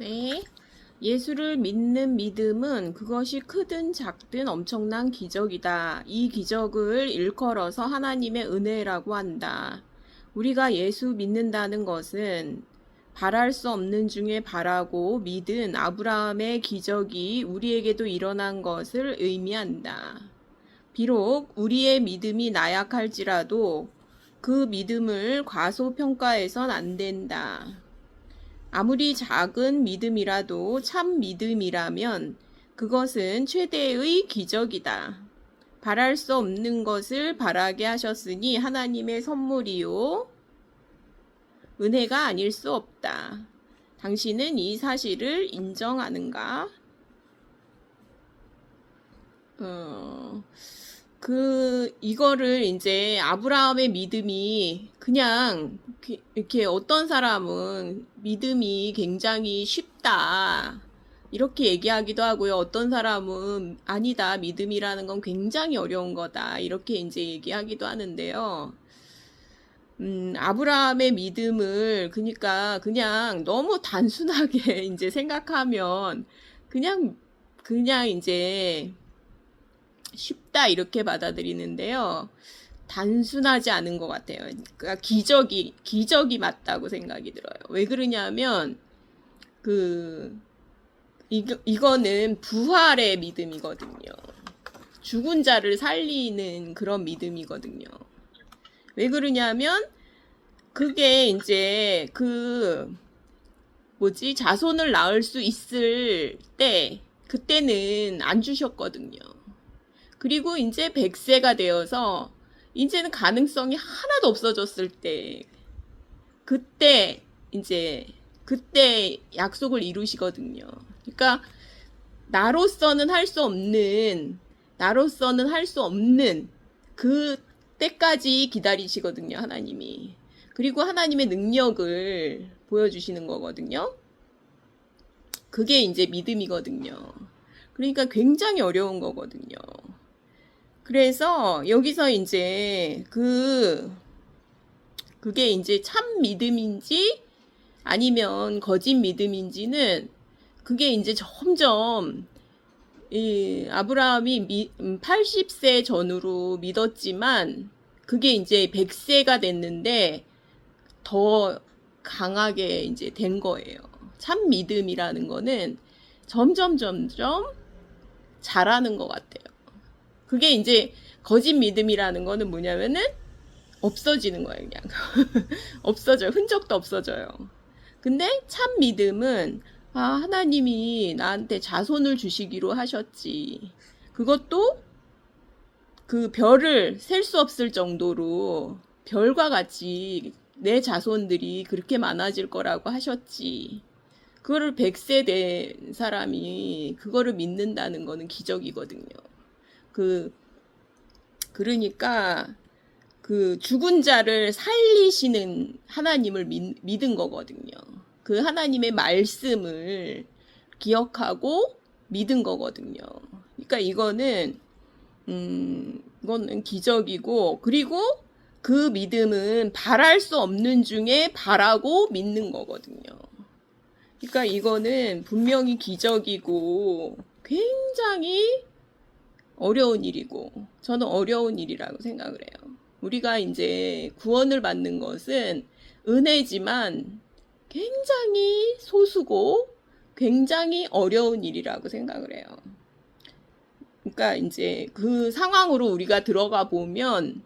네. 예수를 믿는 믿음은 그것이 크든 작든 엄청난 기적이다. 이 기적을 일컬어서 하나님의 은혜라고 한다. 우리가 예수 믿는다는 것은 바랄 수 없는 중에 바라고 믿은 아브라함의 기적이 우리에게도 일어난 것을 의미한다. 비록 우리의 믿음이 나약할지라도 그 믿음을 과소평가해선 안 된다. 아무리 작은 믿음이라도 참 믿음이라면 그것은 최대의 기적이다. 바랄 수 없는 것을 바라게 하셨으니 하나님의 선물이요 은혜가 아닐 수 없다. 당신은 이 사실을 인정하는가? 이거를 이제 아브라함의 믿음이 그냥 이렇게 어떤 사람은 믿음이 굉장히 쉽다. 이렇게 얘기하기도 하고요. 어떤 사람은 아니다. 믿음이라는 건 굉장히 어려운 거다. 이렇게 이제 얘기하기도 하는데요. 아브라함의 믿음을 그러니까 그냥 너무 단순하게 이제 생각하면 그냥 이제 쉽다 이렇게 받아들이는데요. 단순하지 않은 것 같아요. 그러니까 기적이 맞다고 생각이 들어요. 왜 그러냐면 이거는 부활의 믿음이거든요. 죽은 자를 살리는 그런 믿음이거든요. 왜 그러냐면 그게 이제 자손을 낳을 수 있을 때 그때는 안 주셨거든요. 그리고 이제 100세가 되어서 이제는 가능성이 하나도 없어졌을 때 그때 약속을 이루시거든요. 그러니까 나로서는 할 수 없는 그 때까지 기다리시거든요, 하나님이. 그리고 하나님의 능력을 보여주시는 거거든요. 그게 이제 믿음이거든요. 그러니까 굉장히 어려운 거거든요. 그래서 여기서 이제 그게 이제 참 믿음인지 아니면 거짓 믿음인지는 그게 이제 점점 아브라함이 80세 전후로 믿었지만 그게 이제 100세가 됐는데 더 강하게 이제 된 거예요. 참 믿음이라는 거는 점점 잘하는 것 같아요. 그게 이제 거짓 믿음이라는 거는 뭐냐면은 없어지는 거예요, 그냥. 없어져요. 흔적도 없어져요. 근데 참 믿음은 하나님이 나한테 자손을 주시기로 하셨지. 그것도 그 별을 셀 수 없을 정도로 별과 같이 내 자손들이 그렇게 많아질 거라고 하셨지. 그거를 100세 된 사람이 그거를 믿는다는 거는 기적이거든요. 그러니까 죽은 자를 살리시는 하나님을 믿은 거거든요. 그 하나님의 말씀을 기억하고 믿은 거거든요. 그러니까 이거는 기적이고, 그리고 그 믿음은 바랄 수 없는 중에 바라고 믿는 거거든요. 그러니까 이거는 분명히 기적이고 굉장히 어려운 일이고, 저는 어려운 일이라고 생각을 해요. 우리가 이제 구원을 받는 것은 은혜지만 굉장히 소수고 굉장히 어려운 일이라고 생각을 해요. 그러니까 이제 그 상황으로 우리가 들어가 보면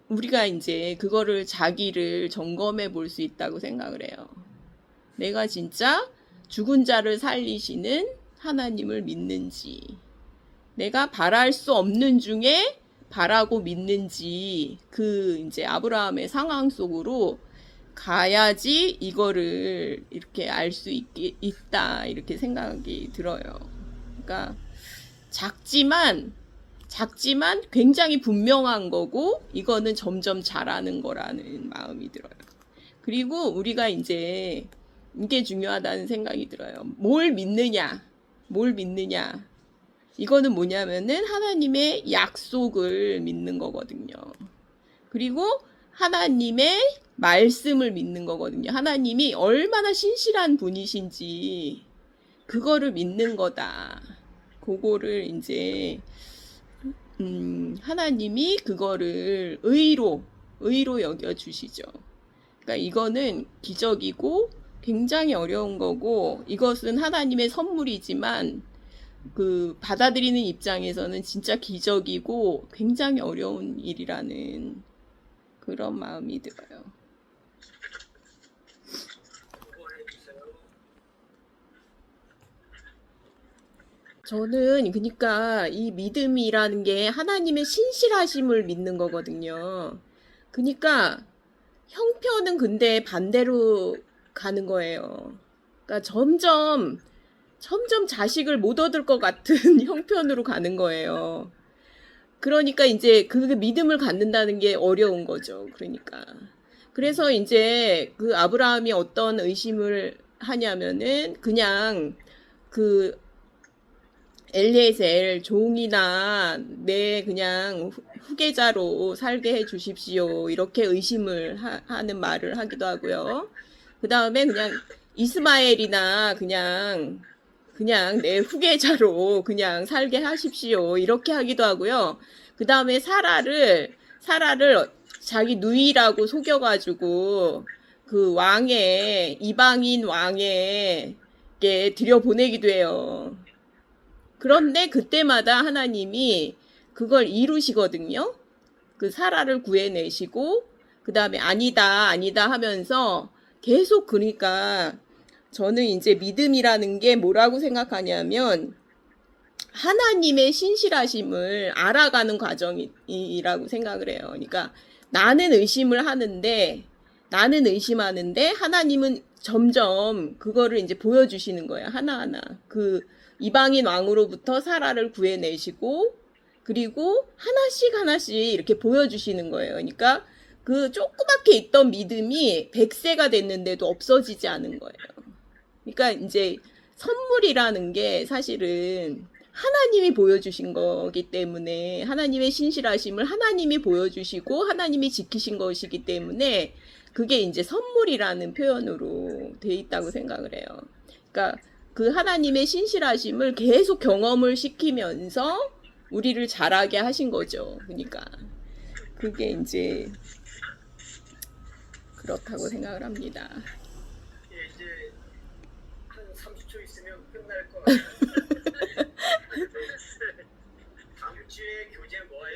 우리가 이제 그거를 자기를 점검해 볼 수 있다고 생각을 해요. 내가 진짜 죽은 자를 살리시는 하나님을 믿는지, 내가 바랄 수 없는 중에 바라고 믿는지, 이제 아브라함의 상황 속으로 가야지 이거를 이렇게 알 수 있다, 이렇게 생각이 들어요. 그러니까 작지만 굉장히 분명한 거고, 이거는 점점 잘하는 거라는 마음이 들어요. 그리고 우리가 이제 이게 중요하다는 생각이 들어요. 뭘 믿느냐. 이거는 뭐냐면은 하나님의 약속을 믿는 거거든요. 그리고 하나님의 말씀을 믿는 거거든요. 하나님이 얼마나 신실한 분이신지 그거를 믿는 거다. 그거를 이제 하나님이 그거를 의로 여겨 주시죠. 그러니까 이거는 기적이고 굉장히 어려운 거고, 이것은 하나님의 선물이지만 그 받아들이는 입장에서는 진짜 기적이고 굉장히 어려운 일이라는 그런 마음이 들어요. 저는 그러니까 이 믿음이라는 게 하나님의 신실하심을 믿는 거거든요. 그러니까 형편은 근데 반대로 가는 거예요. 그러니까 점점 자식을 못 얻을 것 같은 형편으로 가는 거예요. 그러니까 이제 그 믿음을 갖는다는 게 어려운 거죠. 그러니까. 그래서 이제 그 아브라함이 어떤 의심을 하냐면은 그냥 그 엘리에셀 종이나 내 그냥 후계자로 살게 해 주십시오. 이렇게 의심을 하는 말을 하기도 하고요. 그 다음에 그냥 이스마엘이나 그냥 내 후계자로 그냥 살게 하십시오. 이렇게 하기도 하고요. 그 다음에 사라를 자기 누이라고 속여가지고 그 이방인 왕에게 들여보내기도 해요. 그런데 그때마다 하나님이 그걸 이루시거든요. 그 사라를 구해내시고 그 다음에 아니다 하면서 계속, 그러니까 저는 이제 믿음이라는 게 뭐라고 생각하냐면 하나님의 신실하심을 알아가는 과정이라고 생각을 해요. 그러니까 나는 의심하는데 하나님은 점점 그거를 이제 보여주시는 거예요. 하나하나. 그 이방인 왕으로부터 사라를 구해내시고 그리고 하나씩 이렇게 보여주시는 거예요. 그러니까 그 조그맣게 있던 믿음이 100세가 됐는데도 없어지지 않은 거예요. 그러니까 이제 선물이라는 게 사실은 하나님이 보여주신 거기 때문에, 하나님의 신실하심을 하나님이 보여주시고 하나님이 지키신 것이기 때문에 그게 이제 선물이라는 표현으로 돼 있다고 생각을 해요. 그러니까 그 하나님의 신실하심을 계속 경험을 시키면서 우리를 자라게 하신 거죠. 그러니까 그게 이제 그렇다고 생각을 합니다. 예, 이제 한 30초 있으면 끝날 것 같아요. 다음 주에 교재 뭐